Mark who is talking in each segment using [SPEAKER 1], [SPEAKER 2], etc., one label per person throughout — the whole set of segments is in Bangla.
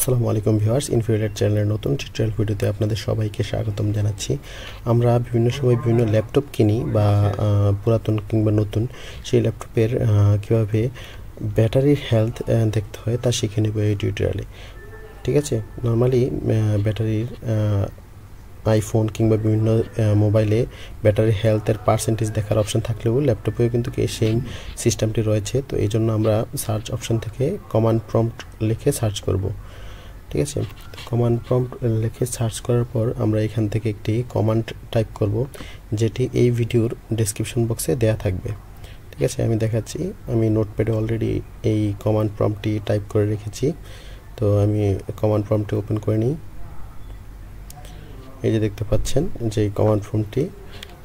[SPEAKER 1] আসসালামু আলাইকুম ভিউয়ার্স, ইনফিনিটেড চ্যানেলের নতুন টিউটোরিয়াল ভিডিওতে আপনাদের সবাইকে স্বাগতম জানাচ্ছি। আমরা বিভিন্ন সময় বিভিন্ন ল্যাপটপ কিনি বা পুরাতন কিংবা নতুন, সেই ল্যাপটপের কীভাবে ব্যাটারির হেলথ দেখতে হয় তা শিখে নেব এই টিউটোরিয়ালে। ঠিক আছে, নর্মালি ব্যাটারির আইফোন কিংবা বিভিন্ন মোবাইলে ব্যাটারি হেলথের পার্সেন্টেজ দেখার অপশন থাকলেও ল্যাপটপেও কিন্তু সেম সিস্টেমটি রয়েছে। তো এই জন্য আমরা সার্চ অপশন থেকে কমান্ড প্রম্পট লিখে সার্চ করব। ঠিক আছে, কমান্ড প্রম্পট লিখে সার্চ করার পর আমরা এখান থেকে একটি কমান্ড টাইপ করব, যেটি এই ভিডিওর ডেসক্রিপশন বক্সে দেয়া থাকবে। ঠিক আছে, আমি দেখাচ্ছি। আমি নোটপ্যাডে অলরেডি এই কমান্ড প্রম্পটটি টাইপ করে রেখেছি। তো আমি কমান্ড প্রম্পটটি ওপেন করে নিই। এই যে দেখতে পাচ্ছেন যে কমান্ড প্রম্পটটি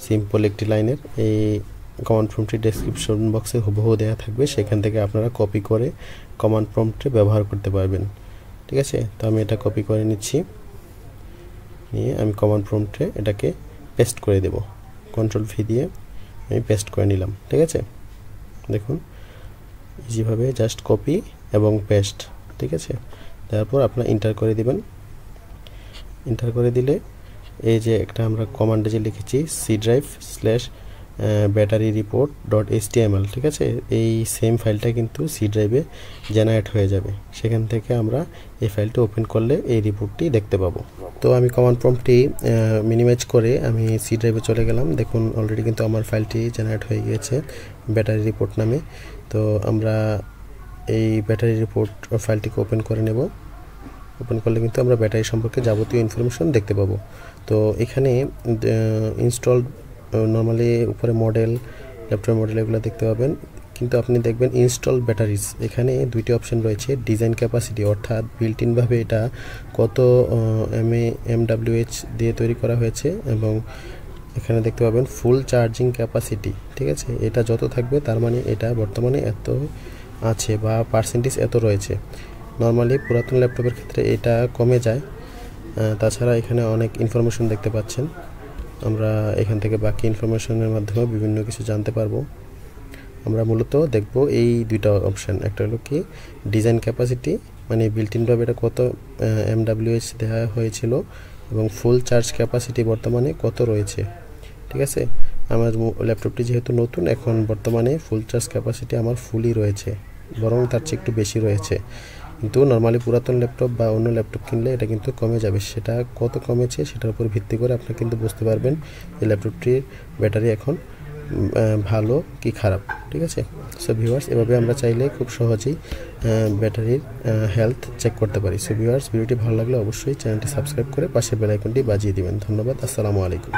[SPEAKER 1] সিম্পল একটি লাইনের। এই কমান্ড প্রম্পটটি ডেসক্রিপশন বক্সে হুবহু দেওয়া থাকবে, সেখান থেকে আপনারা কপি করে কমান্ড প্রম্পটে ব্যবহার করতে পারবেন। ঠিক আছে, তো আমি এটা কপি করে নিচ্ছি, নিয়ে আমি কমান্ড প্রম্পটে এটাকে পেস্ট করে দেব। কন্ট্রোল ভি দিয়ে আমি পেস্ট করে নিলাম। ঠিক আছে, দেখুন ইজিভাবে জাস্ট কপি এবং পেস্ট। ঠিক আছে, তারপর আপনারা ইন্টার করে দিবেন। ইন্টার করে দিলে এই যে একটা আমরা কমান্ডে যে লিখেছি C drive slash battery report dot HTML, ঠিক আছে, এই সেম ফাইলটা কিন্তু সি ড্রাইভে জেনারেট হয়ে যাবে। সেখান থেকে আমরা এই ফাইলটা ওপেন করলে এই রিপোর্টটি দেখতে পাবো। তো আমি কমান্ড প্রম্পটটি মিনিমাইজ করে আমি সি ড্রাইভে চলে গেলাম। দেখুন অলরেডি কিন্তু আমার ফাইলটি জেনারেট হয়ে গিয়েছে ব্যাটারি রিপোর্ট নামে। তো আমরা এই ব্যাটারি রিপোর্ট ফাইলটিকে ওপেন করে নেব। ওপেন করলে কিন্তু আমরা ব্যাটারি সম্পর্কে যাবতীয় ইনফরমেশন দেখতে পাবো। তো এখানে ইনস্টল নর্মালি উপরে মডেল, ল্যাপটপের মডেল এগুলো দেখতে পাবেন, কিন্তু আপনি দেখবেন ইনস্টল ব্যাটারিজ, এখানে দুইটি অপশন রয়েছে। ডিজাইন ক্যাপাসিটি, অর্থাৎ বিল্ট ইনভাবে এটা কত mAh দিয়ে তৈরি করা হয়েছে, এবং এখানে দেখতে পাবেন ফুল চার্জিং ক্যাপাসিটি। ঠিক আছে, এটা যত থাকবে তার মানে এটা বর্তমানে এত আছে বা পার্সেন্টেজ এত রয়েছে। নর্মালি পুরাতন ল্যাপটপের ক্ষেত্রে এটা কমে যায়। তাছাড়া এখানে অনেক ইনফরমেশন দেখতে পাচ্ছেন। আমরা এখান থেকে বাকি ইনফরমেশনের মাধ্যমে বিভিন্ন কিছু জানতে পারবো। আমরা মূলত দেখব এই দুইটা অপশান। একটা হলো কি ডিজাইন ক্যাপাসিটি, মানে বিল্ট ইনভাবে এটা কত mAh দেওয়া হয়েছিল, এবং ফুল চার্জ ক্যাপাসিটি বর্তমানে কত রয়েছে। ঠিক আছে, আমার ল্যাপটপটি যেহেতু নতুন, এখন বর্তমানে ফুল চার্জ ক্যাপাসিটি আমার ফুলই রয়েছে, বরং তার চেয়ে একটু বেশি রয়েছে। কিন্তু নর্মালি পুরাতন ল্যাপটপ বা অন্য ল্যাপটপ কিনলে এটা কিন্তু কমে যাবে। সেটা কত কমেছে সেটার উপর ভিত্তি করে আপনি কিন্তু বুঝতে পারবেন যে ল্যাপটপটির ব্যাটারি এখন ভালো কি খারাপ। ঠিক আছে, সো ভিউয়ার্স, এভাবে আমরা চাইলে খুব সহজেই ব্যাটারির হেলথ চেক করতে পারি। সো ভিউয়ার্স, ভিডিওটি ভালো লাগলে অবশ্যই চ্যানেলটি সাবস্ক্রাইব করে পাশে বেল আইকনটি বাজিয়ে দিবেন। ধন্যবাদ, আসসালামু আলাইকুম।